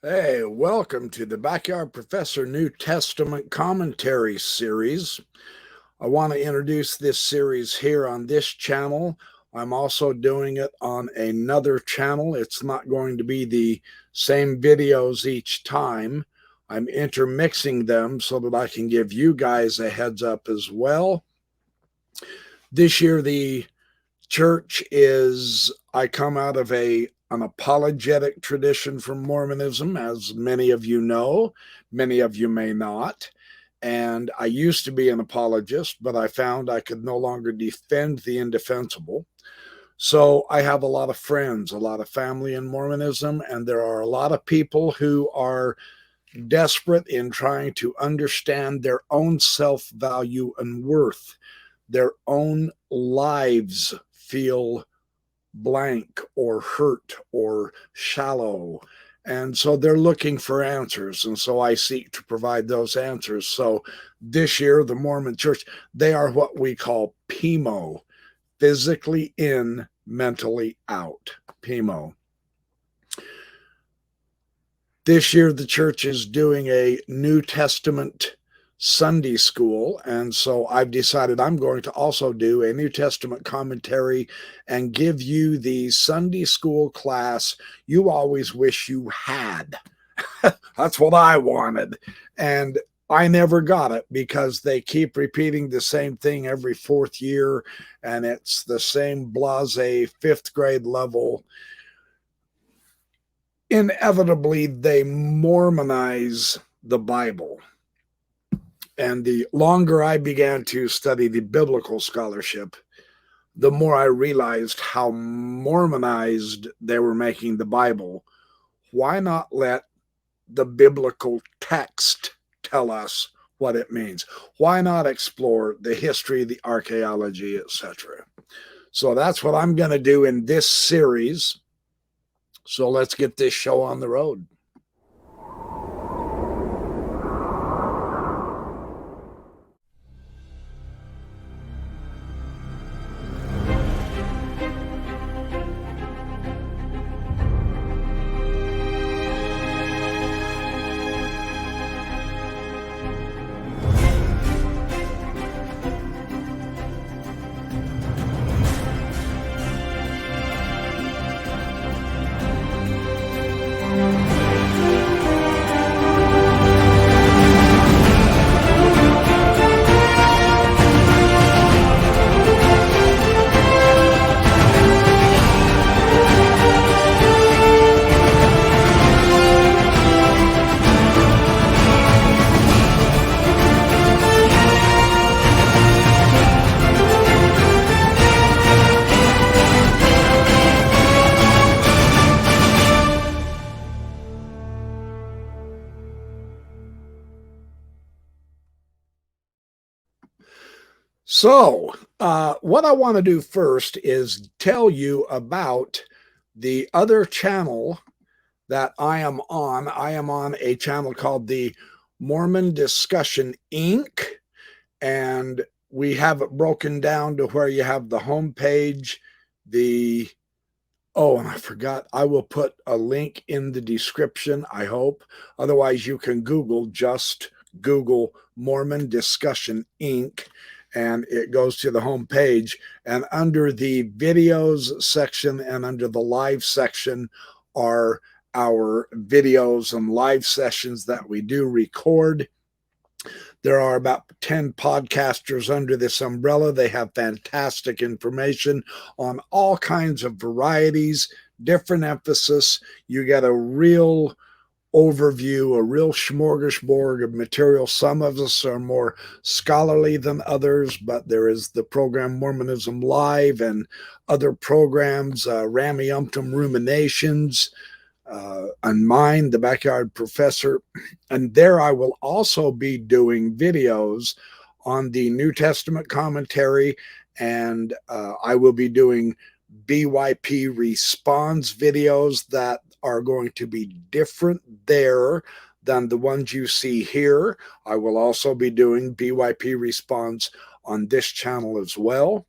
Hey, welcome to the Backyard Professor New Testament Commentary Series. I want to introduce this series here on this channel. I'm also doing it on another channel. It's not going to be the same videos each time. I'm intermixing them so that I can give you guys a heads up as well. This year, the church is, I come out of an apologetic tradition from Mormonism, as many of you know, many of you may not. And I used to be an apologist, but I found I could no longer defend the indefensible. So I have a lot of friends, a lot of family in Mormonism, and there are a lot of people who are desperate in trying to understand their own self value and worth. Their own lives feel blank or hurt or shallow. And so they're looking for answers. And so I seek to provide those answers. So this year, the Mormon Church, they are what we call PMO, physically in, mentally out. PMO. This year, the church is doing a New Testament Sunday school. And so I've decided I'm going to also do a New Testament commentary and give you the Sunday school class you always wish you had. That's what I wanted. And I never got it because they keep repeating the same thing every fourth year. And it's the same blase fifth grade level. Inevitably, they Mormonize the Bible. And the longer I began to study the biblical scholarship, the more I realized how Mormonized they were making the Bible. Why not let the biblical text tell us what it means? Why not explore the history, the archaeology, etc.? So that's what I'm going to do in this series. So let's get this show on the road. So, what I want to do first is tell you about the other channel that I am on. I am on a channel called the Mormon Discussion Inc. And we have it broken down to where you have the homepage, and I forgot, I will put a link in the description, I hope. Otherwise, you can just Google Mormon Discussion Inc. And it goes to the home page. And under the videos section and under the live section are our videos and live sessions that we do record. There are about 10 podcasters under this umbrella. They have fantastic information on all kinds of varieties, different emphasis. You get a real overview, a real smorgasbord of material. Some of us are more scholarly than others, but there is the program Mormonism Live and other programs, Rameumptum Ruminations, and mine, the Backyard Professor. And there I will also be doing videos on the New Testament commentary, and I will be doing BYP response videos that are going to be different there than the ones you see here. I will also be doing BYP response on this channel as well.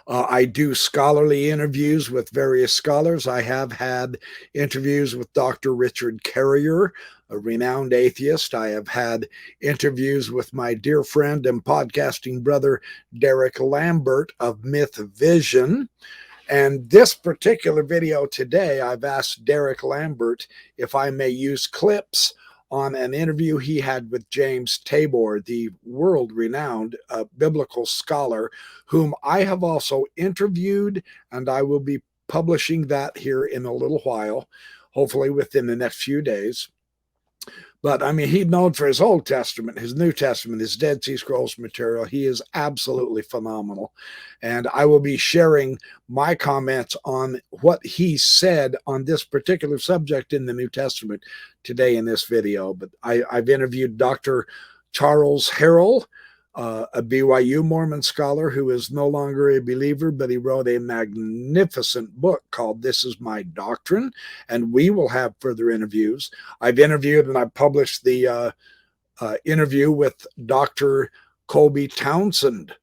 I do scholarly interviews with various scholars. I have had interviews with Dr. Richard Carrier, a renowned atheist. I have had interviews with my dear friend and podcasting brother, Derek Lambert of Mythvision. And this particular video today, I've asked Derek Lambert if I may use clips on an interview he had with James Tabor, the world-renowned biblical scholar, whom I have also interviewed, and I will be publishing that here in a little while, hopefully within the next few days. But I mean, he's known for his Old Testament, his New Testament, his Dead Sea Scrolls material. He is absolutely phenomenal. And I will be sharing my comments on what he said on this particular subject in the New Testament today in this video. But I've interviewed Dr. Charles Harrell, a BYU Mormon scholar who is no longer a believer, but he wrote a magnificent book called This Is My Doctrine, and we will have further interviews. I've interviewed and I've published the interview with Dr. Colby Townsend,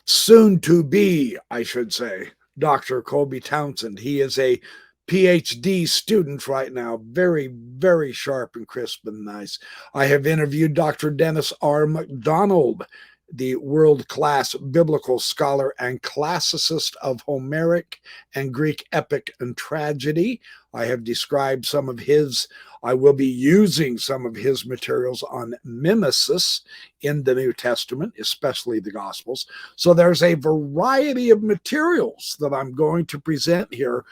soon to be, I should say, Dr. Colby Townsend. He is a PhD student right now, very, very sharp and crisp and nice. I have interviewed Dr. Dennis R. MacDonald, the world-class biblical scholar and classicist of Homeric and Greek epic and tragedy. I have described some of his, I will be using some of his materials on mimesis in the New Testament, especially the Gospels. So there's a variety of materials that I'm going to present here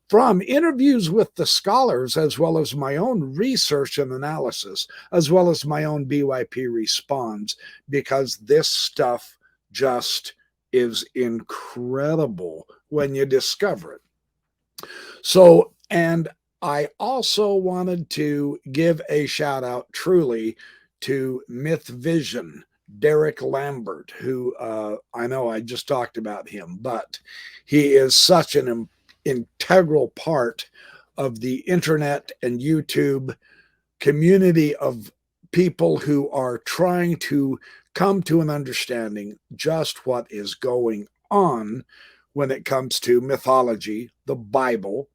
from interviews with the scholars, as well as my own research and analysis, as well as my own BYP response, because this stuff just is incredible when you discover it. So, and I also wanted to give a shout out truly to Mythvision, Derek Lambert, who I know I just talked about him, but he is such an integral part of the internet and YouTube community of people who are trying to come to an understanding just what is going on when it comes to mythology, the Bible,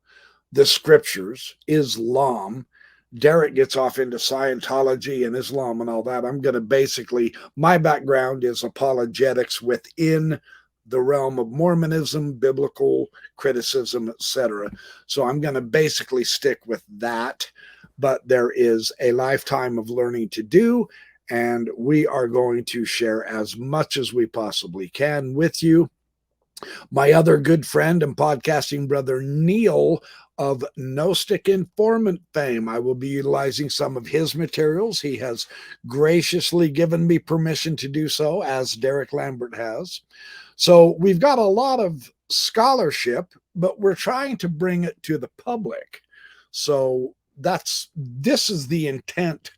the scriptures, Islam. Derek gets off into Scientology and Islam and all that. I'm going to basically, my background is apologetics within the realm of Mormonism, biblical criticism, etc. So I'm going to basically stick with that, but there is a lifetime of learning to do, and we are going to share as much as we possibly can with you. My other good friend and podcasting brother, Neil, of Gnostic Informant fame, I will be utilizing some of his materials. He has graciously given me permission to do so, as Derek Lambert has. So we've got a lot of scholarship, but we're trying to bring it to the public. So this is the intent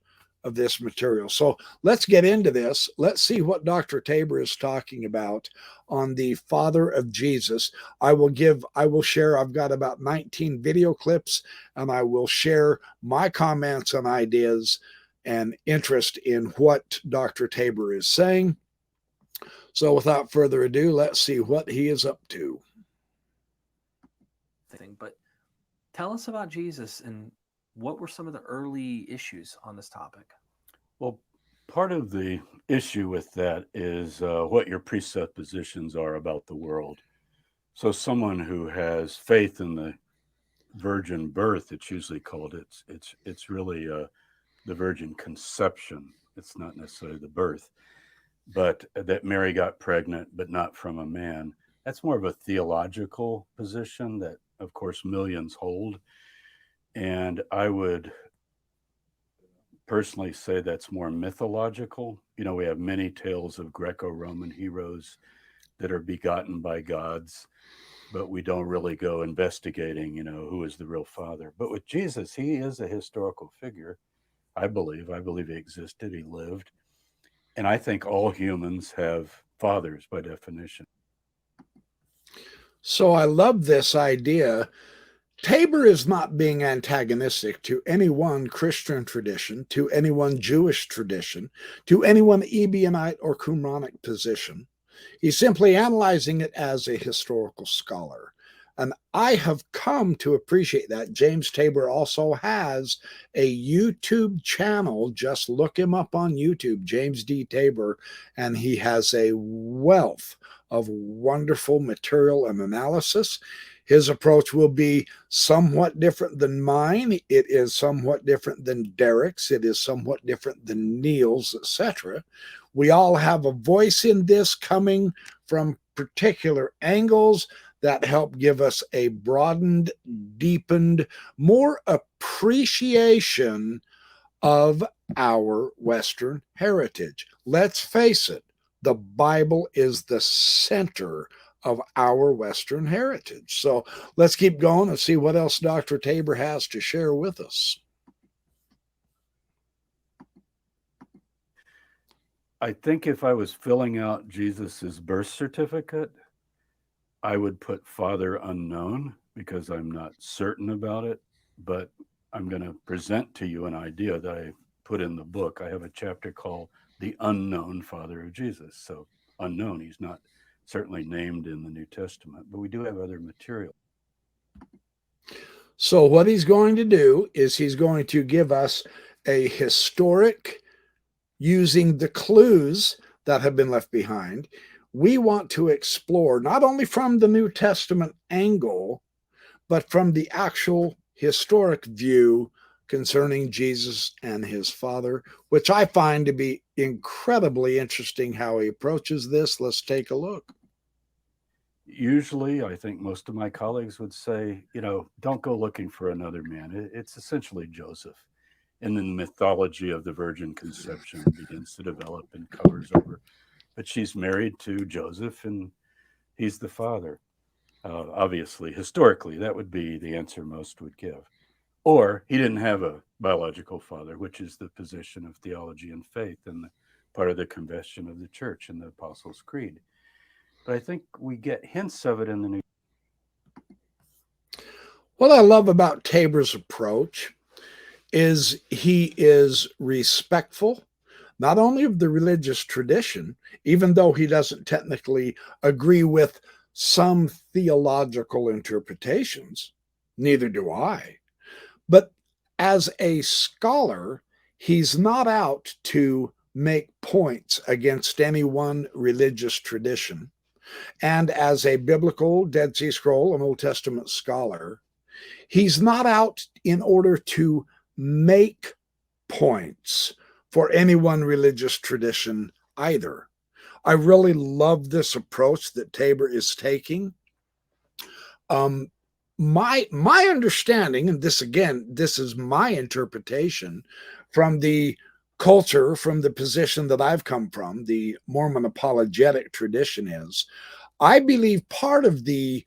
of this material. So let's get into this. Let's see what Dr. Tabor is talking about on the Father of Jesus. I will share, I've got about 19 video clips, and I will share my comments and ideas and interest in what Dr. Tabor is saying. So without further ado, let's see what he is up to. But tell us about Jesus and what were some of the early issues on this topic? Well, part of the issue with that is what your presuppositions are about the world. So someone who has faith in the virgin birth, it's usually called, it's really the virgin conception. It's not necessarily the birth, but that Mary got pregnant, but not from a man. That's more of a theological position that, of course, millions hold. And I would personally say that's more mythological. You know, we have many tales of Greco-Roman heroes that are begotten by gods, but we don't really go investigating, you know, who is the real father. But with Jesus, he is a historical figure. I believe he existed, he lived. And I think all humans have fathers by definition. So I love this idea. Tabor is not being antagonistic to any one Christian tradition, to any one Jewish tradition, to any one Ebionite or Qumranic position. He's simply analyzing it as a historical scholar. And I have come to appreciate that. James Tabor also has a YouTube channel. Just look him up on YouTube, James D. Tabor, and he has a wealth of wonderful material and analysis. His approach will be somewhat different than mine. It is somewhat different than Derek's. It is somewhat different than Neil's, etc. We all have a voice in this coming from particular angles that help give us a broadened, deepened, more appreciation of our Western heritage. Let's face it, the Bible is the center of our Western heritage. So let's keep going and see what else Dr. Tabor has to share with us. I think if I was filling out Jesus's birth certificate, I would put Father Unknown because I'm not certain about it, but I'm going to present to you an idea that I put in the book. I have a chapter called The Unknown Father of Jesus. So unknown, he's not certainly named in the New Testament, but we do have other material. So what he's going to do is he's going to give us a historic, using the clues that have been left behind. We want to explore not only from the New Testament angle, but from the actual historic view concerning Jesus and his Father, which I find to be incredibly interesting how he approaches this. Let's take a look. Usually, I think most of my colleagues would say, don't go looking for another man. It's essentially Joseph. And then the mythology of the virgin conception begins to develop and covers over. But she's married to Joseph, and he's the father. Obviously, historically, that would be the answer most would give. Or he didn't have a biological father, which is the position of theology and faith and part of the confession of the church in the Apostles' Creed. But I think we get hints of it in the New. What I love about Tabor's approach is he is respectful, not only of the religious tradition, even though he doesn't technically agree with some theological interpretations, neither do I, but as a scholar, he's not out to make points against any one religious tradition. And as a biblical Dead Sea Scroll and Old Testament scholar, he's not out in order to make points for any one religious tradition either. I really love this approach that Tabor is taking. My understanding, and this is my interpretation from the culture, from the position that I've come from, the Mormon apologetic tradition is, I believe part of the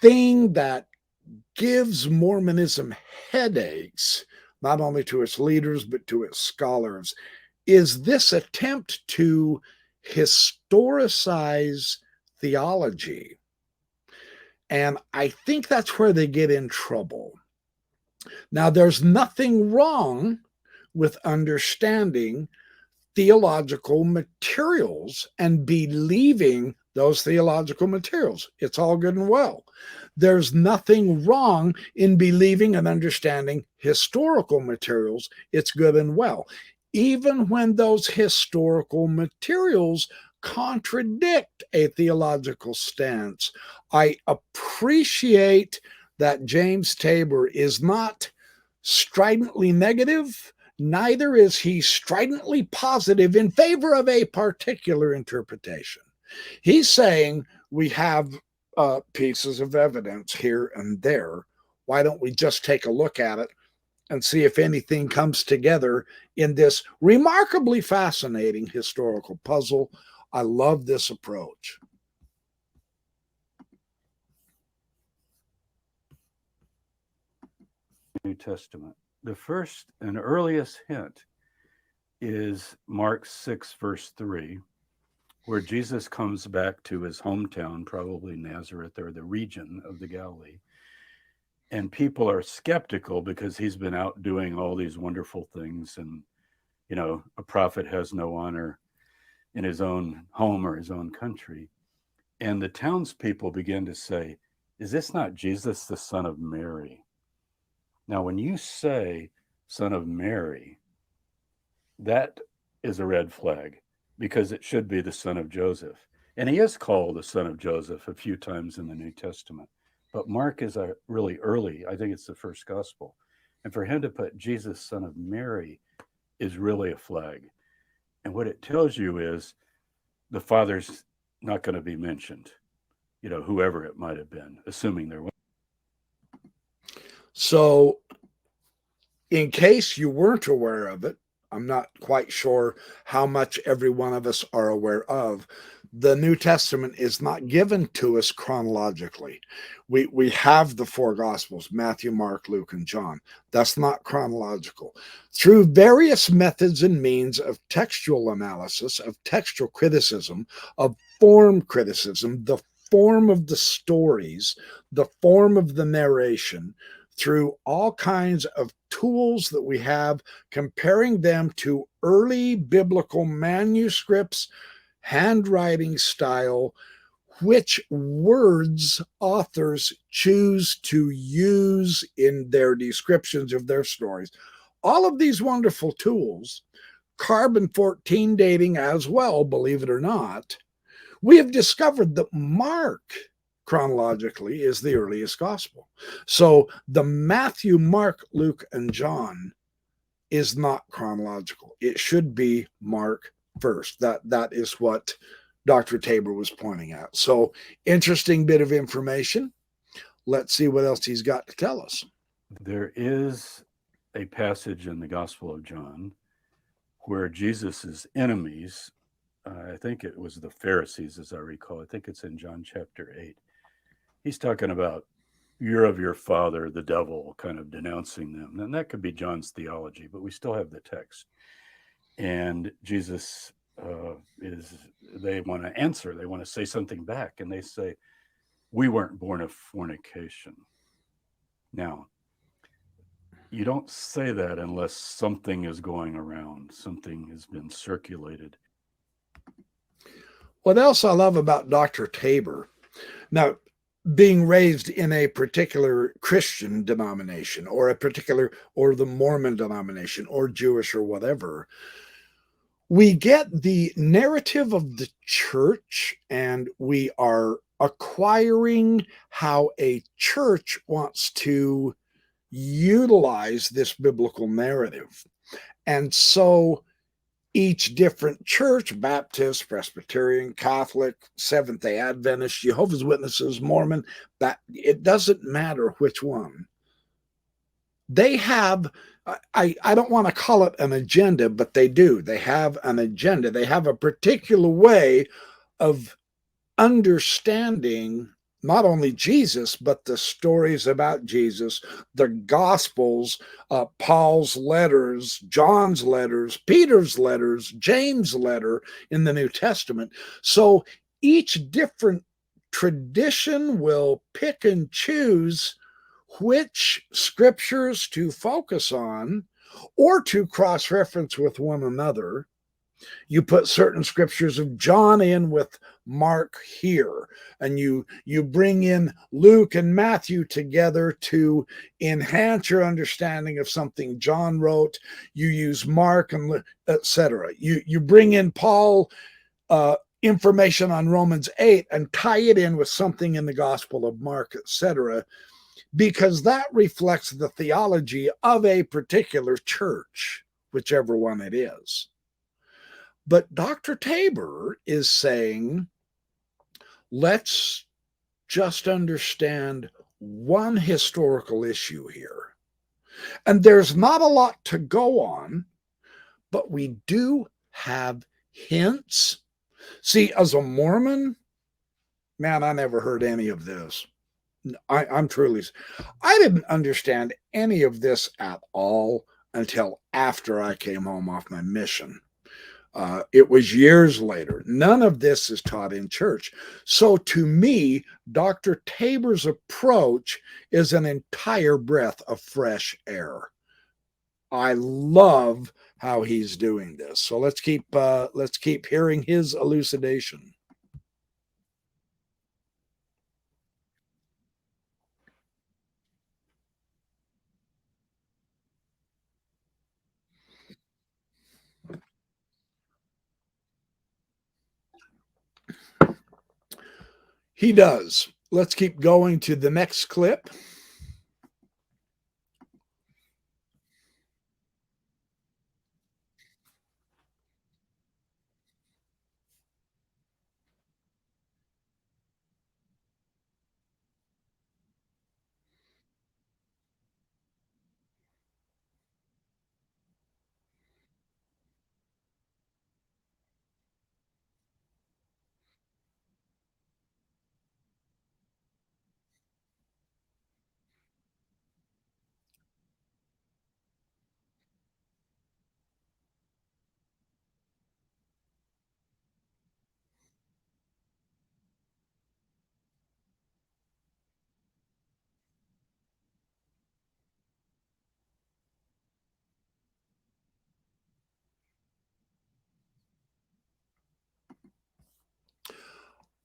thing that gives Mormonism headaches, not only to its leaders, but to its scholars, is this attempt to historicize theology. And I think that's where they get in trouble. Now, there's nothing wrong with understanding theological materials and believing those theological materials. It's all good and well. There's nothing wrong in believing and understanding historical materials. It's good and well. Even when those historical materials contradict a theological stance, I appreciate that James Tabor is not stridently negative, neither is he stridently positive in favor of a particular interpretation. He's saying we have pieces of evidence here and there. Why don't we just take a look at it and see if anything comes together in this remarkably fascinating historical puzzle? I love this approach. New Testament. The first and earliest hint is Mark 6, verse 3, where Jesus comes back to his hometown, probably Nazareth or the region of the Galilee. And people are skeptical because he's been out doing all these wonderful things. And, a prophet has no honor in his own home or his own country. And the townspeople began to say, is this not Jesus, the son of Mary? Now, when you say son of Mary, that is a red flag, because it should be the son of Joseph. And he is called the son of Joseph a few times in the New Testament. But Mark is a really early, I think it's the first gospel. And for him to put Jesus, son of Mary, is really a flag. And what it tells you is the father's not going to be mentioned, whoever it might have been, assuming there was. So, in case you weren't aware of it, I'm not quite sure how much every one of us are aware of. The New Testament is not given to us chronologically. We have the four Gospels, Matthew, Mark, Luke, and John. That's not chronological. Through various methods and means of textual analysis, of textual criticism, of form criticism, the form of the stories, the form of the narration, through all kinds of tools that we have, comparing them to early biblical manuscripts, handwriting style, which words authors choose to use in their descriptions of their stories. All of these wonderful tools, carbon-14 dating as well, believe it or not, we have discovered that Mark chronologically is the earliest gospel. So the Matthew, Mark, Luke, and John is not chronological. It should be Mark first. That is what Dr. Tabor was pointing out. So interesting bit of information. Let's see what else he's got to tell us. There is a passage in the Gospel of John where Jesus's enemies, I think it was the Pharisees, as I recall, I think it's in John chapter 8. He's talking about, you're of your father, the devil, kind of denouncing them. And that could be John's theology, but we still have the text. And Jesus they want to answer, they want to say something back. And they say, we weren't born of fornication. Now, you don't say that unless something is going around, something has been circulated. What else I love about Dr. Tabor, now, being raised in a particular Christian denomination or the Mormon denomination or Jewish or whatever, we get the narrative of the church, and we are acquiring how a church wants to utilize this biblical narrative. And so each different church, Baptist, Presbyterian, Catholic, Seventh-day Adventist, Jehovah's Witnesses, Mormon, that it doesn't matter which one. They have, I don't want to call it an agenda, but they do. They have an agenda. They have a particular way of understanding not only Jesus, but the stories about Jesus, the Gospels, Paul's letters, John's letters, Peter's letters, James' letter in the New Testament. So each different tradition will pick and choose which scriptures to focus on or to cross-reference with one another. You put certain scriptures of John in with Mark here, and you bring in Luke and Matthew together to enhance your understanding of something John wrote. You use Mark and etc. You bring in Paul information on Romans 8 and tie it in with something in the Gospel of Mark, etc., because that reflects the theology of a particular church, whichever one it is. But Dr. Tabor is saying, let's just understand one historical issue here. And there's not a lot to go on, but we do have hints. See, as a Mormon, man, I never heard any of this. I'm truly, I didn't understand any of this at all until after I came home off my mission. It was years later. None of this is taught in church. So to me, Dr. Tabor's approach is an entire breath of fresh air. I love how he's doing this. So let's keep hearing his elucidation. He does. Let's keep going to the next clip.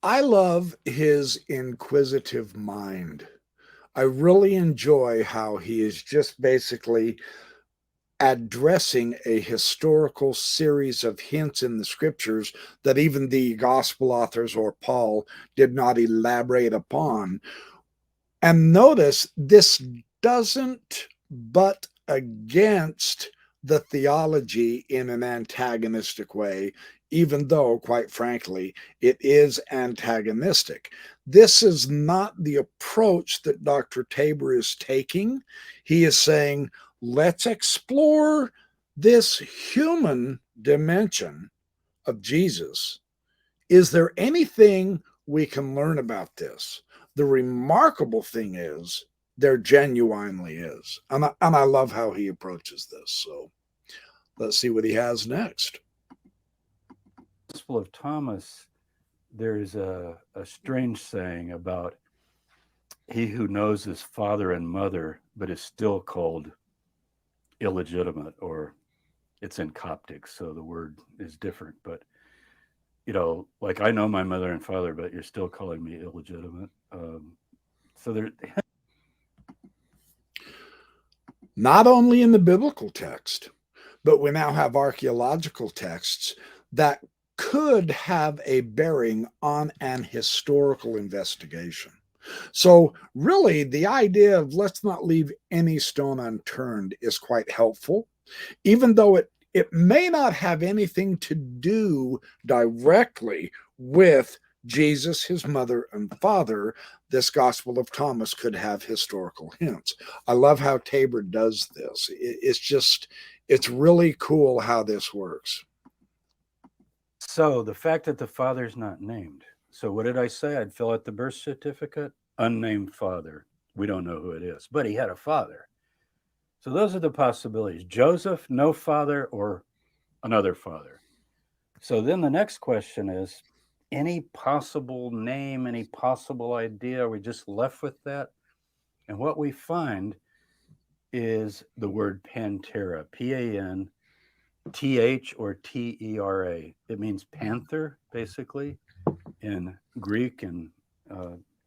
I love his inquisitive mind. I really enjoy how he is just basically addressing a historical series of hints in the scriptures that even the gospel authors or Paul did not elaborate upon. And notice this doesn't butt against the theology in an antagonistic way, even though, quite frankly, it is antagonistic. This is not the approach that Dr. Tabor is taking. He is saying, let's explore this human dimension of Jesus. Is there anything we can learn about this? The remarkable thing is, there genuinely is. And I love how he approaches this. So let's see what he has next. Gospel of Thomas, there's a strange saying about he who knows his father and mother, but is still called illegitimate, or it's in Coptic, so the word is different. But, like I know my mother and father, but you're still calling me illegitimate. So there. Not only in the biblical text, but we now have archaeological texts that could have a bearing on an historical investigation. So, really, the idea of let's not leave any stone unturned is quite helpful, even though it may not have anything to do directly with Jesus, his mother and father. This Gospel of Thomas could have historical hints. I love how Tabor does this. It's really cool how this works. So the fact that the father's not named. So what did I say? I'd fill out the birth certificate. Unnamed father. We don't know who it is, but he had a father. So those are the possibilities. Joseph, no father, or another father. So then the next question is, any possible name, any possible idea? Are we just left with that? And what we find is the word Pantera, Panth or Tera. It means panther, basically, in Greek, and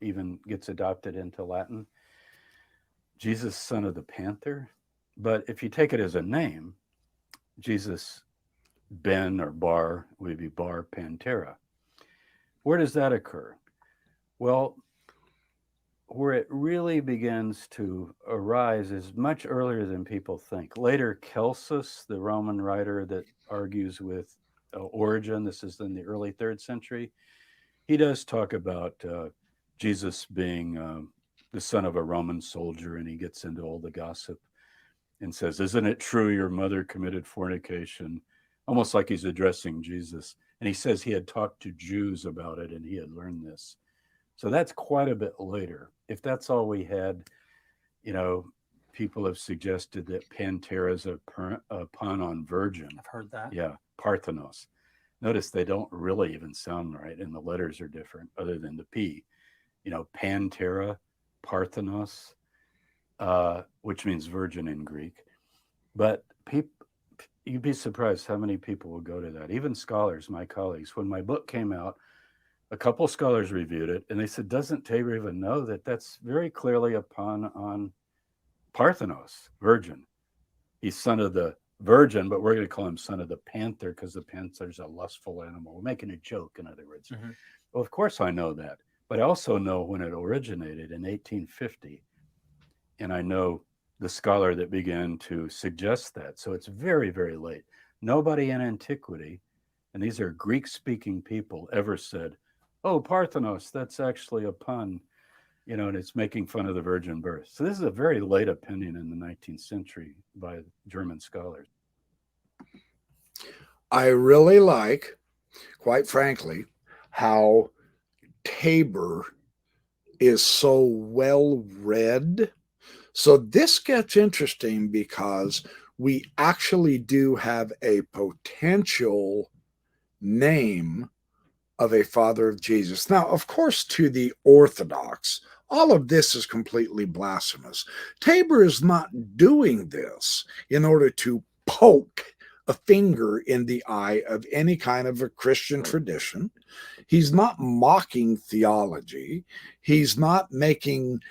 even gets adopted into Latin. Jesus, son of the panther. But if you take it as a name, Jesus Ben or Bar would be Bar Pantera. Where does that occur? Well, where it really begins to arise is much earlier than people think. Later, Celsus, the Roman writer that argues with Origen, this is in the early 3rd century, he does talk about Jesus being the son of a Roman soldier, and he gets into all the gossip and says, "Isn't it true your mother committed fornication?" Almost like he's addressing Jesus. And he says he had talked to Jews about it and he had learned this. So that's quite a bit later. If that's all we had, people have suggested that Pantera is a pun on virgin. I've heard that. Yeah, Parthenos. Notice they don't really even sound right, and the letters are different other than the P. Pantera, Parthenos, which means virgin in Greek. But you'd be surprised how many people will go to that. Even scholars, my colleagues. When my book came out, a couple scholars reviewed it, and they said, "Doesn't Tabor even know that that's very clearly a pun on Parthenos, virgin? He's son of the virgin, but we're going to call him son of the panther because the panther's a lustful animal. We're making a joke, in other words." Mhm. Well, of course I know that, but I also know when it originated in 1850, and I know the scholar that began to suggest that. So it's very, very late. Nobody in antiquity, and these are Greek-speaking people, ever said, "Oh, Parthenos, that's actually a pun, and it's making fun of the virgin birth." So this is a very late opinion in the 19th century by German scholars. I really like, quite frankly, how Tabor is so well read. So this gets interesting because we actually do have a potential name of a father of Jesus. Now, of course, to the Orthodox, all of this is completely blasphemous. Tabor is not doing this in order to poke a finger in the eye of any kind of a Christian tradition. He's not mocking theology. He's not making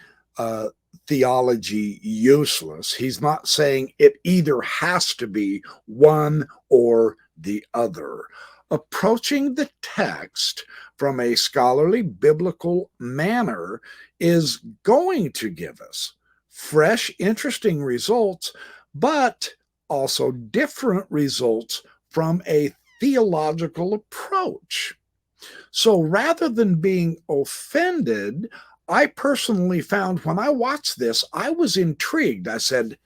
theology useless. He's not saying it either has to be one or the other. Approaching the text from a scholarly biblical manner is going to give us fresh, interesting results, but also different results from a theological approach. So rather than being offended, I personally found when I watched this, I was intrigued. I said,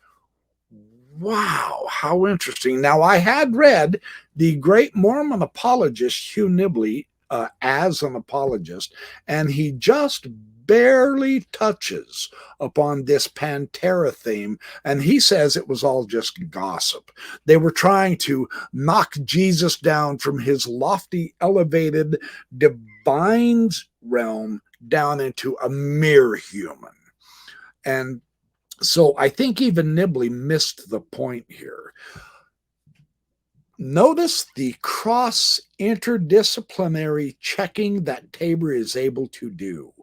wow, how interesting. Now, I had read the great Mormon apologist Hugh Nibley as an apologist, and he just barely touches upon this Pantera theme, and he says it was all just gossip. They were trying to knock Jesus down from his lofty, elevated, divine realm down into a mere human. And so I think even Nibley missed the point here. Notice the cross interdisciplinary checking that Tabor is able to do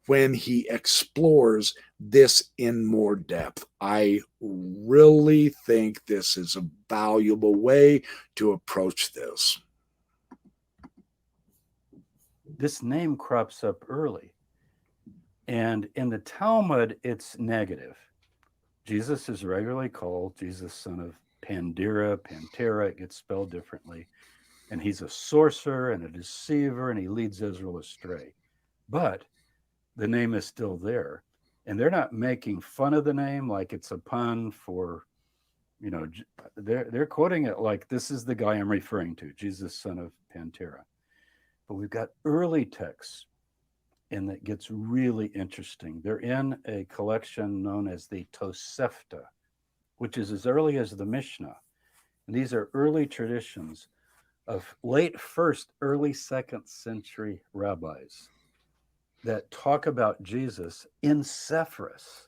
when he explores this in more depth. I really think this is a valuable way to approach this. This name crops up early. And in the Talmud, it's negative. Jesus is regularly called Jesus, son of Pandera, Pantera. It gets spelled differently. And he's a sorcerer and a deceiver, and he leads Israel astray. But the name is still there. And they're not making fun of the name like it's a pun for, they're quoting it like this is the guy I'm referring to, Jesus, son of Pantera. But we've got early texts, and that gets really interesting. They're in a collection known as the Tosefta, which is as early as the Mishnah. And these are early traditions of late first, early second century rabbis that talk about Jesus in Sephras.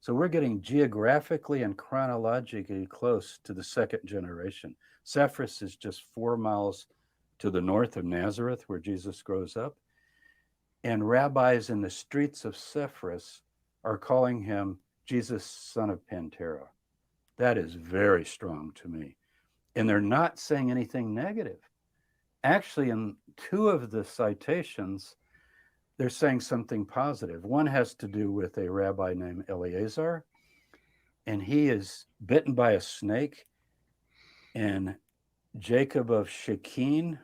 So we're getting geographically and chronologically close to the second generation. Sephras is just 4 miles to the north of Nazareth, where Jesus grows up. And rabbis in the streets of Sephras are calling him Jesus, son of Pantera. That is very strong to me. And they're not saying anything negative. Actually, in 2 of the citations, they're saying something positive. One has to do with a rabbi named Eleazar, and he is bitten by a snake. And Jacob of Shechem,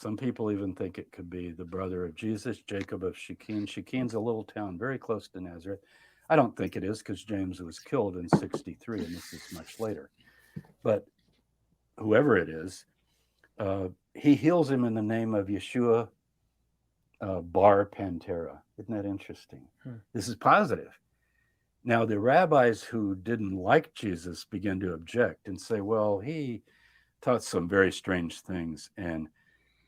some people even think it could be the brother of Jesus, Jacob of Shechem. Shechem's a little town very close to Nazareth. I don't think it is because James was killed in 63, and this is much later. But whoever it is, he heals him in the name of Yeshua Bar Pantera. Isn't that interesting? This is positive. Now, the rabbis who didn't like Jesus began to object and say, well, he taught some very strange things, and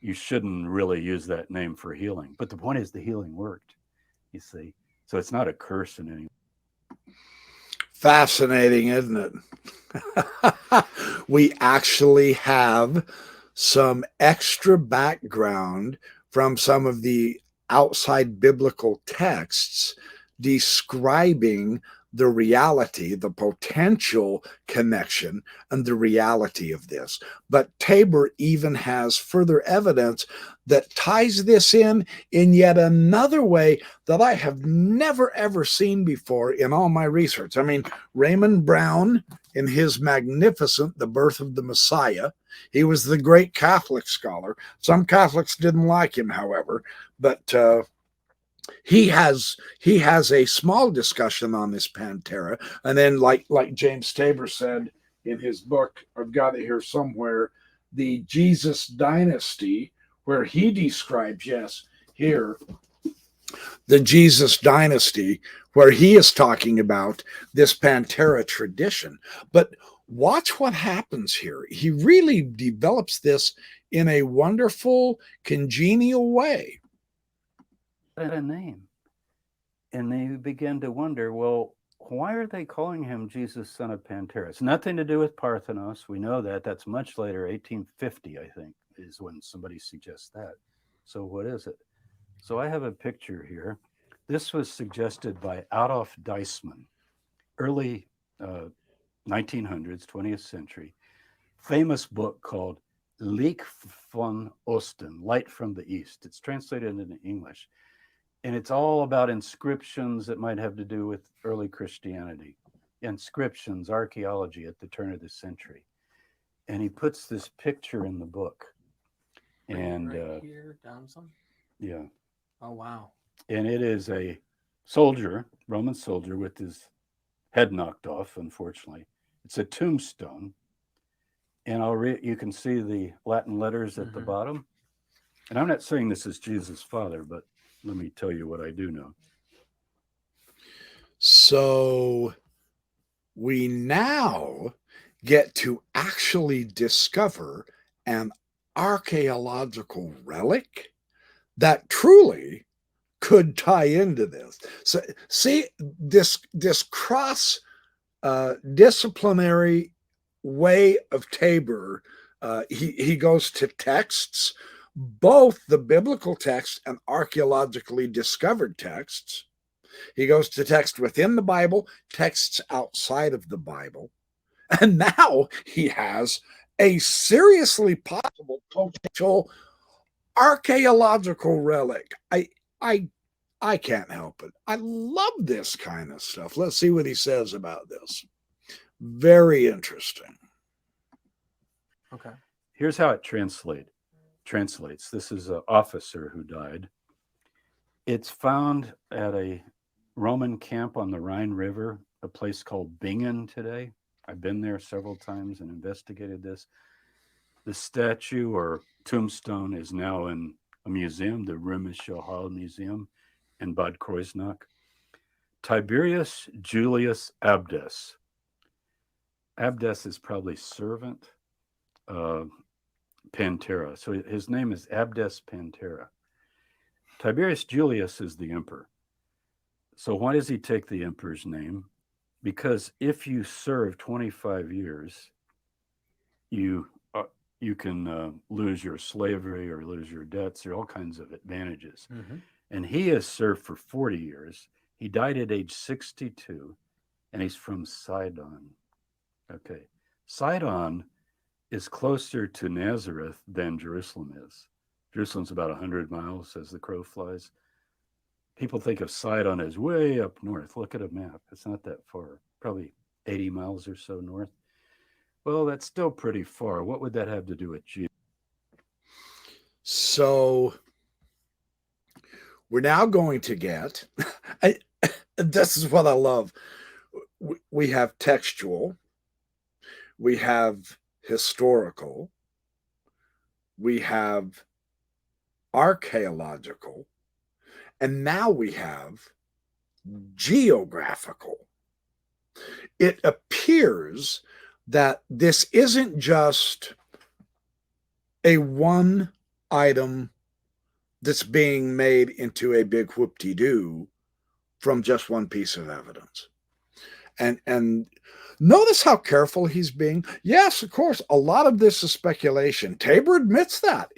you shouldn't really use that name for healing. But the point is the healing worked, you see. So it's not a curse in any way. Fascinating, isn't it? We actually have some extra background from some of the outside biblical texts describing the reality, the potential connection, and the reality of this. But Tabor even has further evidence that ties this in yet another way that I have never ever seen before in all my research. I mean, Raymond Brown, in his magnificent The Birth of the Messiah, he was the great Catholic scholar. Some Catholics didn't like him, however, but he has a small discussion on this Pantera, and then like James Tabor said in his book, I've got it here somewhere, the Jesus Dynasty, where he describes, yes, here, the Jesus Dynasty, where he is talking about this Pantera tradition. But watch what happens here. He really develops this in a wonderful, congenial way. A name. And they began to wonder, well, why are they calling him Jesus, son of Pantera? It's nothing to do with Parthenos. We know that. That's much later, 1850, I think, is when somebody suggests that. So what is it? So I have a picture here. This was suggested by Adolf Deismann, early 1900s, 20th century. Famous book called Licht von Osten, Light from the East. It's translated into English. And it's all about inscriptions that might have to do with early Christianity, inscriptions, archaeology at the turn of the century. And he puts this picture in the book. And right here, down some. Yeah. Oh, wow. And it is a soldier, Roman soldier, with his head knocked off, unfortunately. It's a tombstone. And I'll read, you can see the Latin letters at the bottom. And I'm not saying this is Jesus' father, but let me tell you what I do know. So we now get to actually discover an archaeological relic that truly could tie into this. So see, this cross disciplinary way of Tabor, he goes to texts, both the biblical text and archaeologically discovered texts. He goes to text within the Bible, texts outside of the Bible. And now he has a seriously possible potential archaeological relic. I can't help it. I love this kind of stuff. Let's see what he says about this. Very interesting. Okay. Here's how it translates. This is an officer who died. It's found at a Roman camp on the Rhine River, a place called Bingen today. I've been there several times and investigated this. The statue or tombstone is now in a museum, the Römische Hall Museum in Bad Kreuznach. Tiberius Julius Abdes. Abdes is probably servant. Pantera. So his name is Abdes Pantera. Tiberius Julius is the emperor. So why does he take the emperor's name? Because if you serve 25 years, you can lose your slavery or lose your debts. There are all kinds of advantages. And he has served for 40 years. He died at age 62, and he's from Sidon. Okay. Sidon is closer to Nazareth than Jerusalem is. Jerusalem's about 100 miles as the crow flies. People think of Sidon as way up north. Look at a map. It's not that far, probably 80 miles or so north. Well, that's still pretty far. What would that have to do with Jesus? So we're now going to get, this is what I love. We have textual, we have historical, we have archaeological, and now we have geographical. It appears that this isn't just a one item that's being made into a big whoop-de-doo from just one piece of evidence. And notice how careful he's being. Yes, of course, a lot of this is speculation. Tabor admits that.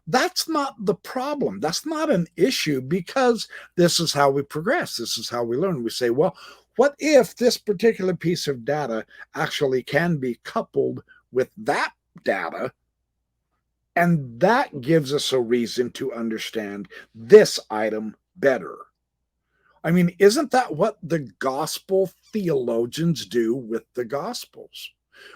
That's not the problem. That's not an issue, because this is how we progress. This is how we learn. We say, well, what if this particular piece of data actually can be coupled with that data? And that gives us a reason to understand this item better. I mean, isn't that what the gospel theologians do with the gospels?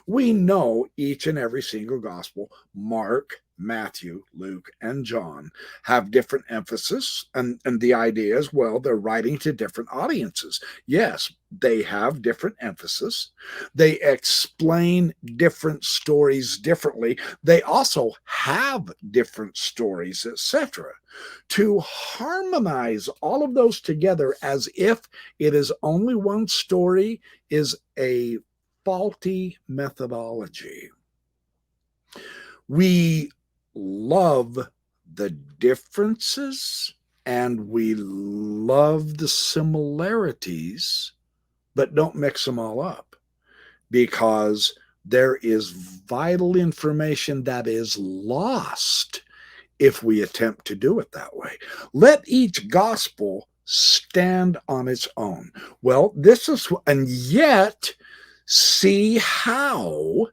We know each and every single gospel, Mark, Matthew, Luke, and John, have different emphasis. And the idea is, well, they're writing to different audiences. Yes, they have different emphasis. They explain different stories differently. They also have different stories, etc. To harmonize all of those together as if it is only one story is a faulty methodology. We love the differences and we love the similarities, but don't mix them all up, because there is vital information that is lost if we attempt to do it that way. Let each gospel stand on its own. Well, this is, and yet see how,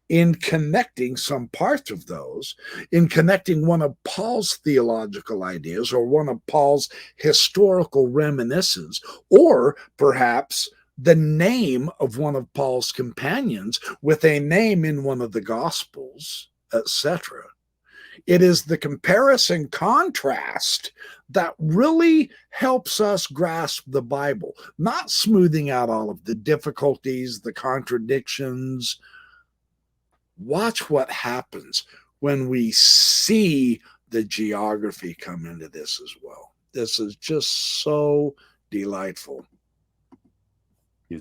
in connecting some parts of those, in connecting one of Paul's theological ideas or one of Paul's historical reminiscences, or perhaps the name of one of Paul's companions with a name in one of the Gospels, etc. It is the comparison contrast that really helps us grasp the Bible, not smoothing out all of the difficulties, the contradictions. Watch what happens when we see the geography come into this as well. This is just so delightful.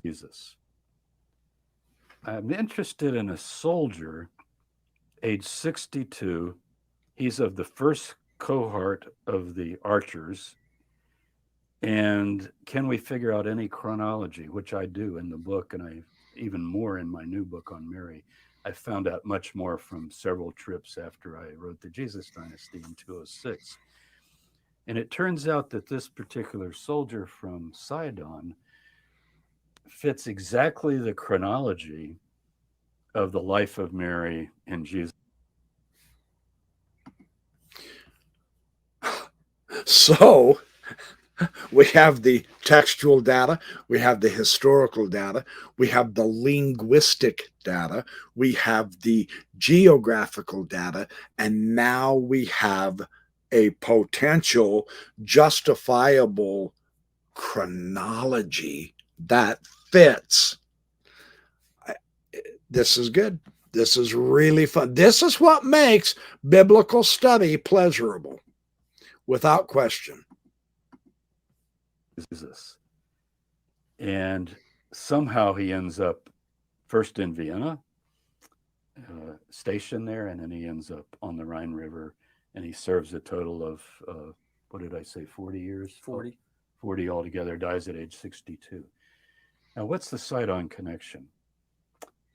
Jesus. I'm interested in a soldier, age 62. He's of the first cohort of the archers. And can we figure out any chronology, which I do in the book, and I even more in my new book on Mary. I found out much more from several trips after I wrote the Jesus Dynasty in 206. And it turns out that this particular soldier from Sidon fits exactly the chronology of the life of Mary and Jesus. So we have the textual data, we have the historical data, we have the linguistic data, we have the geographical data, and now we have a potential justifiable chronology that fits. This is good. This is really fun. This is what makes biblical study pleasurable, without question. Jesus. And somehow he ends up first in Vienna, stationed there, and then he ends up on the Rhine River, and he serves a total of, what did I say, 40 years? 40. 40 altogether, dies at age 62. Now, what's the Sidon connection?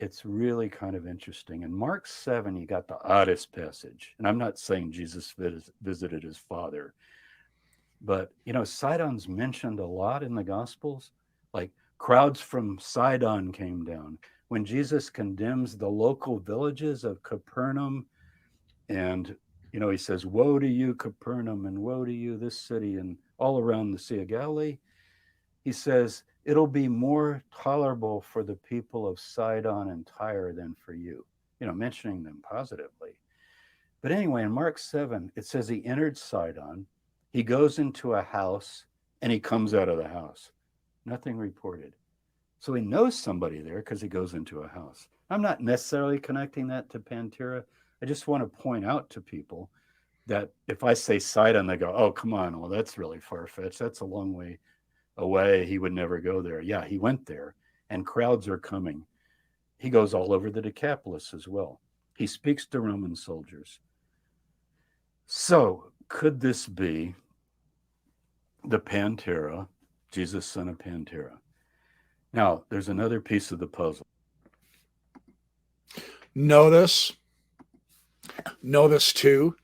It's really kind of interesting. In Mark 7, you got the oddest passage. And I'm not saying Jesus visited his father, but, you know, Sidon's mentioned a lot in the Gospels. Like crowds from Sidon came down. When Jesus condemns the local villages of Capernaum, and, you know, he says, woe to you, Capernaum, and woe to you, this city, and all around the Sea of Galilee. He says, it'll be more tolerable for the people of Sidon and Tyre than for you, you know, mentioning them positively. But anyway, in Mark 7, it says he entered Sidon, he goes into a house, and he comes out of the house. Nothing reported. So he knows somebody there because he goes into a house. I'm not necessarily connecting that to Pantera. I just want to point out to people that if I say Sidon, they go, oh, come on, well, that's really far-fetched. That's a long way away. He would never go there. Yeah, he went there, and crowds are coming. He goes all over the Decapolis as well. He speaks to Roman soldiers. So could this be the Pantera, Jesus, son of Pantera? Now, there's another piece of the puzzle. Notice too,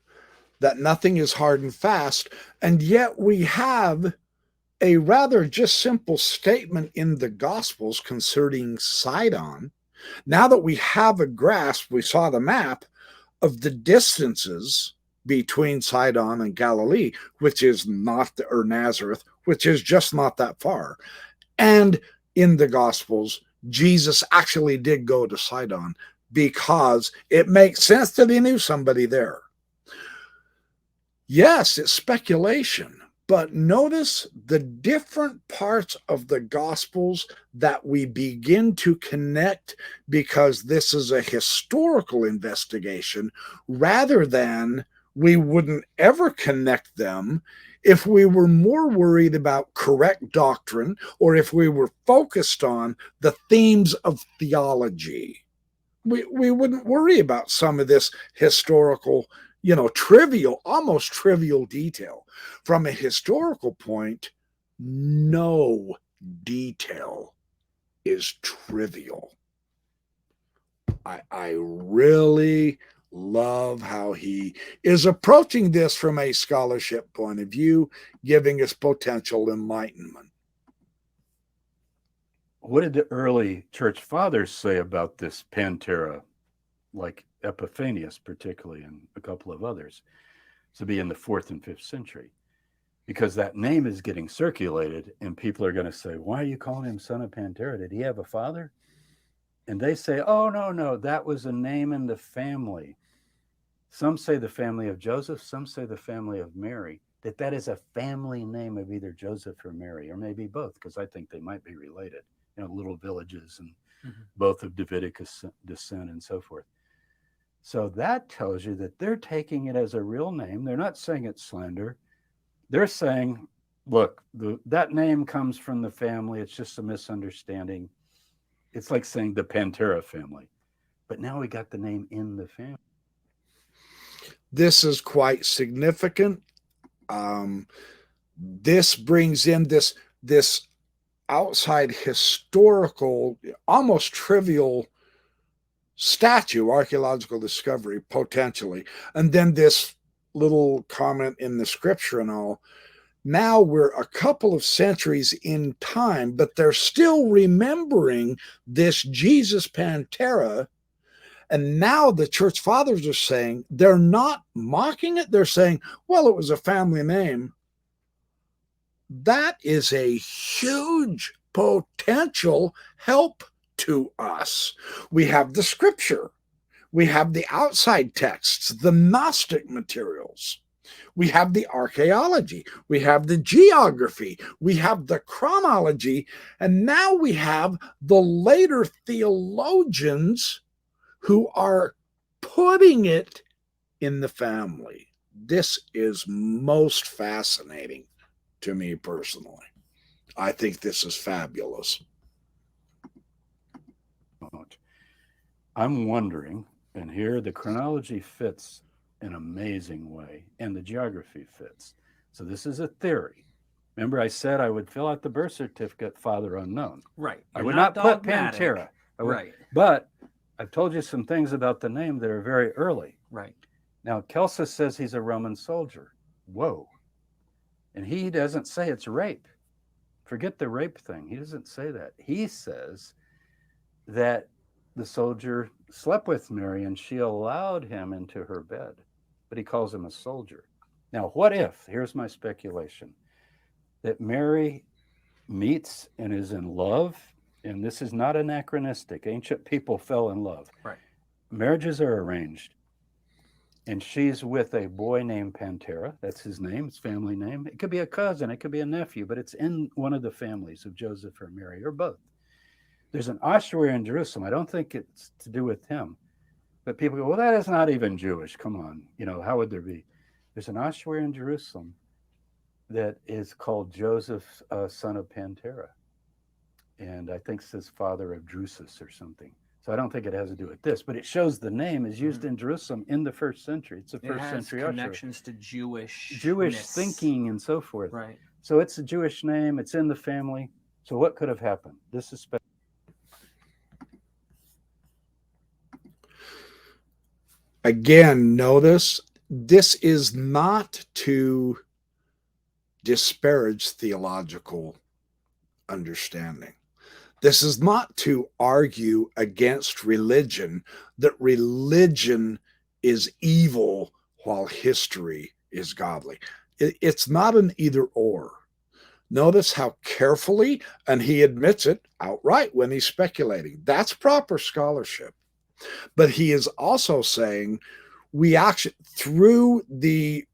that nothing is hard and fast, and yet we have a rather just simple statement in the Gospels concerning Sidon. Now that we have a grasp, we saw the map of the distances between Sidon and Galilee, which is not, or Nazareth, which is just not that far. And in the Gospels, Jesus actually did go to Sidon because it makes sense that he knew somebody there. Yes, it's speculation, but notice the different parts of the Gospels that we begin to connect because this is a historical investigation rather than we wouldn't ever connect them if we were more worried about correct doctrine or if we were focused on the themes of theology. We wouldn't worry about some of this historical, trivial, almost trivial detail. From a historical point, no detail is trivial. I really love how he is approaching this from a scholarship point of view, giving us potential enlightenment. What did the early church fathers say about this Pantera, like Epiphanius particularly, and a couple of others, to be in the 4th and 5th century? Because that name is getting circulated, and people are going to say, why are you calling him son of Pantera? Did he have a father? And they say, oh, no, that was a name in the family. Some say the family of Joseph, some say the family of Mary, that is a family name of either Joseph or Mary, or maybe both, because I think they might be related, little villages and both of Davidic descent and so forth. So that tells you that they're taking it as a real name. They're not saying it's slander. They're saying, look, that name comes from the family. It's just a misunderstanding. It's like saying the Pantera family. But now we got the name in the family. This is quite significant. This brings in this outside historical, almost trivial statue, archaeological discovery, potentially. And then this little comment in the scripture and all. Now we're a couple of centuries in time, but they're still remembering this Jesus Pantera. And now the church fathers are saying, they're not mocking it. They're saying, well, it was a family name. That is a huge potential help to us. We have the scripture. We have the outside texts, the Gnostic materials. We have the archaeology. We have the geography. We have the chronology. And now we have the later theologians who are putting it in the family. This is most fascinating to me personally. I think this is fabulous. I'm wondering, and here the chronology fits an amazing way, and the geography fits. So this is a theory. Remember, I said I would fill out the birth certificate, father unknown. Right. I would not put Pantera. Right. But I've told you some things about the name that are very early. Right. Now, Kelsa says he's a Roman soldier. Whoa. And he doesn't say it's rape. Forget the rape thing. He doesn't say that. He says that the soldier slept with Mary and she allowed him into her bed, but he calls him a soldier. Now, what if, here's my speculation, that Mary meets and is in love, and this is not anachronistic. Ancient people fell in love. Right. Marriages are arranged, and she's with a boy named Pantera. That's his name, his family name. It could be a cousin, it could be a nephew, but it's in one of the families of Joseph or Mary, or both. There's an ossuary in Jerusalem. I don't think it's to do with him. But people go, well, that is not even Jewish. Come on. How would there be? There's an ossuary in Jerusalem that is called Joseph, son of Pantera. And I think it says father of Drusus or something. So I don't think it has to do with this. But it shows the name is used in Jerusalem in the 1st century. It's a first century ossuary. Connections to Jewish thinking and so forth. Right. So it's a Jewish name. It's in the family. So what could have happened? This is Again, notice this is not to disparage theological understanding. This is not to argue against religion, that religion is evil while history is godly. It's not an either or. Notice how carefully, and he admits it outright when he's speculating. That's proper scholarship. But he is also saying we actually, through the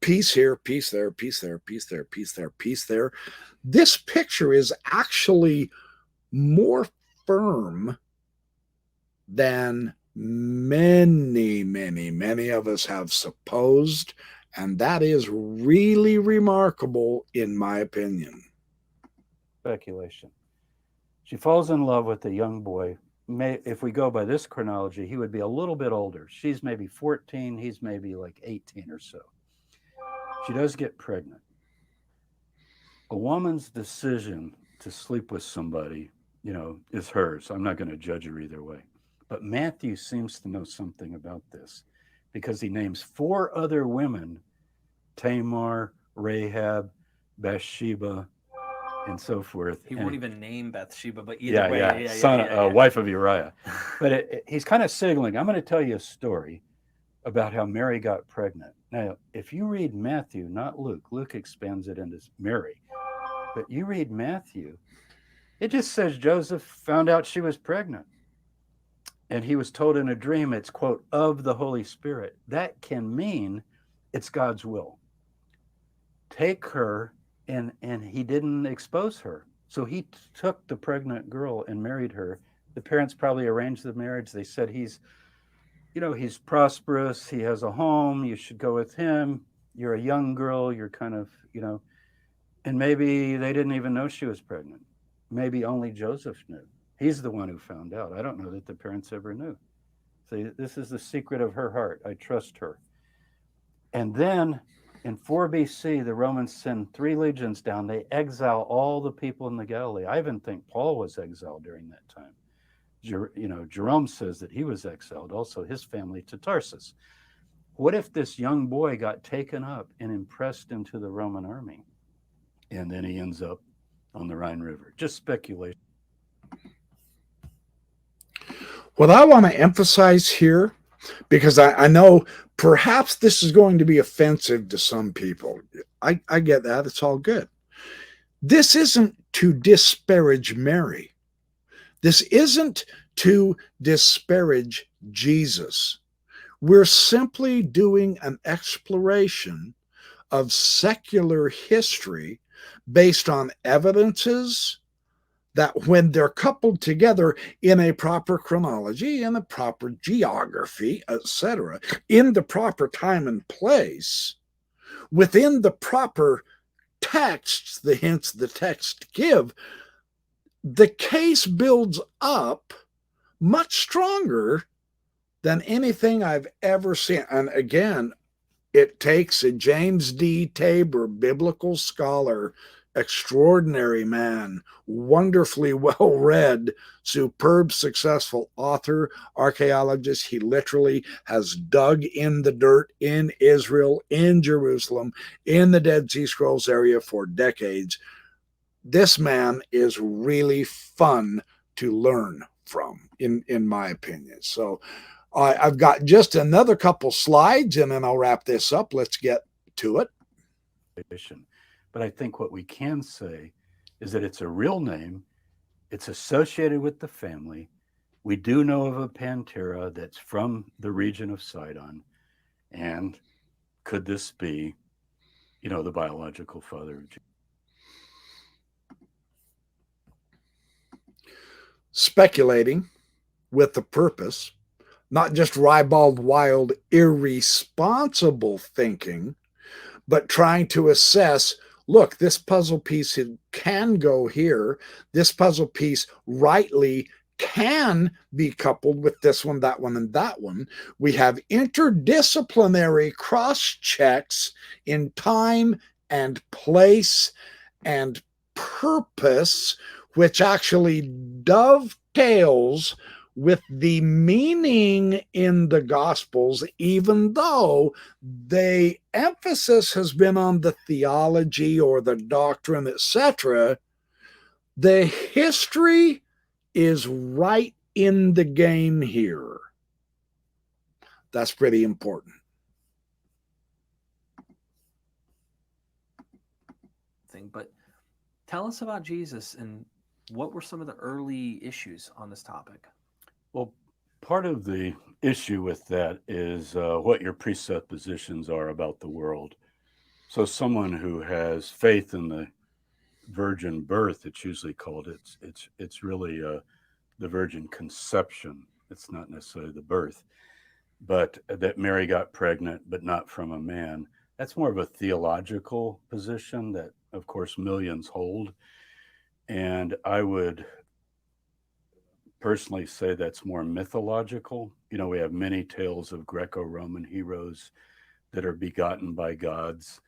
piece here, piece there, piece there, piece there, piece there, piece there, this picture is actually more firm than many of us have supposed. And that is really remarkable, in my opinion. speculation. She falls in love with a young boy. If we go by this chronology, he would be a little bit older. She's maybe 14, he's maybe like 18 or so. She does get pregnant. A woman's decision to sleep with somebody, is hers. I'm not going to judge her either way. But Matthew seems to know something about this because he names 4 other women: Tamar, Rahab, Bathsheba, and so forth. He And won't even name Bathsheba, but either way, wife of Uriah. But he's kind of signaling, I'm going to tell you a story about how Mary got pregnant. Now, if you read Matthew, not Luke, Luke expands it into Mary, but you read Matthew, it just says Joseph found out she was pregnant. And he was told in a dream, it's, quote, of the Holy Spirit. That can mean it's God's will. Take her, and he didn't expose her. So he took the pregnant girl and married her. The parents probably arranged the marriage. They said he's prosperous. He has a home. You should go with him. You're a young girl. You're kind of, and maybe they didn't even know she was pregnant. Maybe only Joseph knew. He's the one who found out. I don't know that the parents ever knew. So this is the secret of her heart. I trust her. And then in 4 BC, the Romans send 3 legions down. They exile all the people in the Galilee. I even think Paul was exiled during that time. Jerome says that he was exiled, also his family, to Tarsus. What if this young boy got taken up and impressed into the Roman army? And then he ends up on the Rhine River. Just speculation. What I want to emphasize here, because I know perhaps this is going to be offensive to some people. I get that. It's all good. This isn't to disparage Mary. This isn't to disparage Jesus. We're simply doing an exploration of secular history based on evidences that, when they're coupled together in a proper chronology, in a proper geography, etc., in the proper time and place, within the proper texts, the hints the text give, the case builds up much stronger than anything I've ever seen. And again, it takes a James D. Tabor, biblical scholar, extraordinary man, wonderfully well-read, superb, successful author, archaeologist. He literally has dug in the dirt in Israel, in Jerusalem, in the Dead Sea Scrolls area for decades. This man is really fun to learn from, in my opinion. So I've got just another couple slides, and then I'll wrap this up. Let's get to it. But I think what we can say is that it's a real name. It's associated with the family. We do know of a Pantera that's from the region of Sidon. And could this be, the biological father of Jesus? Speculating with the purpose, not just ribald, wild, irresponsible thinking, but trying to assess, look, this puzzle piece can go here. This puzzle piece rightly can be coupled with this one, that one, and that one. We have interdisciplinary cross-checks in time and place and purpose, which actually dovetails with the meaning in the Gospels, even though the emphasis has been on the theology or the doctrine, etc. The history is right in the game here. That's pretty important. But tell us about Jesus and what were some of the early issues on this topic? Well, part of the issue with that is what your presuppositions are about the world. So someone who has faith in the virgin birth, it's usually called, it's really the virgin conception. It's not necessarily the birth, but that Mary got pregnant, but not from a man. That's more of a theological position that, of course, millions hold. And I would personally say that's more mythological. You know, we have many tales of Greco-Roman heroes that are begotten by gods,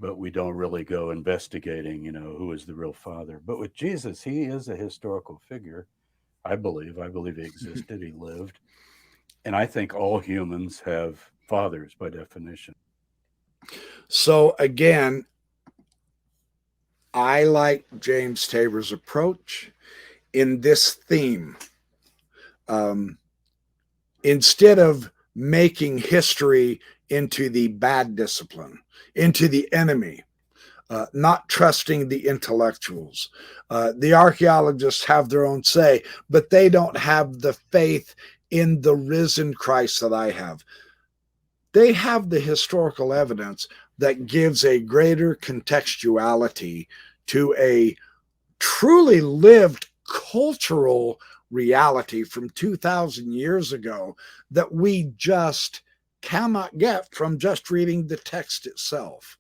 but we don't really go investigating, you know, who is the real father. But with Jesus, he is a historical figure. I believe he existed, he lived. And I think all humans have fathers by definition. So again, I like James Tabor's approach in this theme. Instead of making history into the bad discipline, into the enemy, not trusting the intellectuals. The archaeologists have their own say, but they don't have the faith in the risen Christ that I have. They have the historical evidence that gives a greater contextuality to a truly lived cultural reality from 2,000 years ago that we just cannot get from just reading the text itself.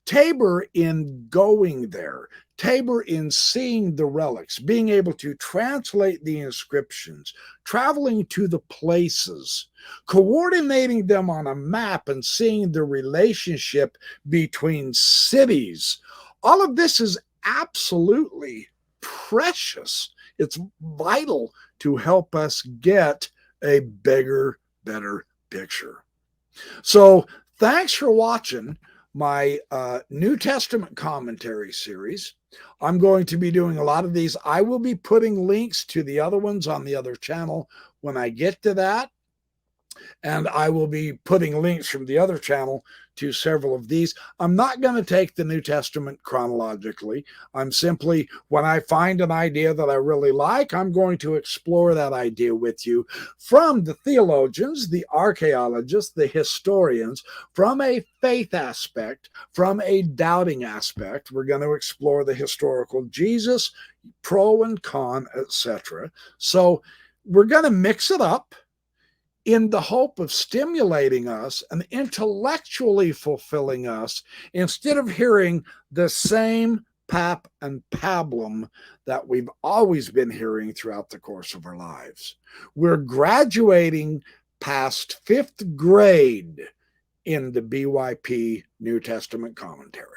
Tabor, in going there, Tabor, in seeing the relics, being able to translate the inscriptions, traveling to the places, coordinating them on a map and seeing the relationship between cities, all of this is absolutely precious. It's vital to help us get a bigger, better picture. So thanks for watching my New Testament commentary series. I'm going to be doing a lot of these. I will be putting links to the other ones on the other channel when I get to that. And I will be putting links from the other channel to several of these. I'm not going to take the New Testament chronologically. I'm simply, when I find an idea that I really like, I'm going to explore that idea with you from the theologians, the archaeologists, the historians, from a faith aspect, from a doubting aspect. We're going to explore the historical Jesus, pro and con, etc. So we're going to mix it up in the hope of stimulating us and intellectually fulfilling us, instead of hearing the same pap and pablum that we've always been hearing throughout the course of our lives. We're graduating past 5th grade in the BYP New Testament commentary.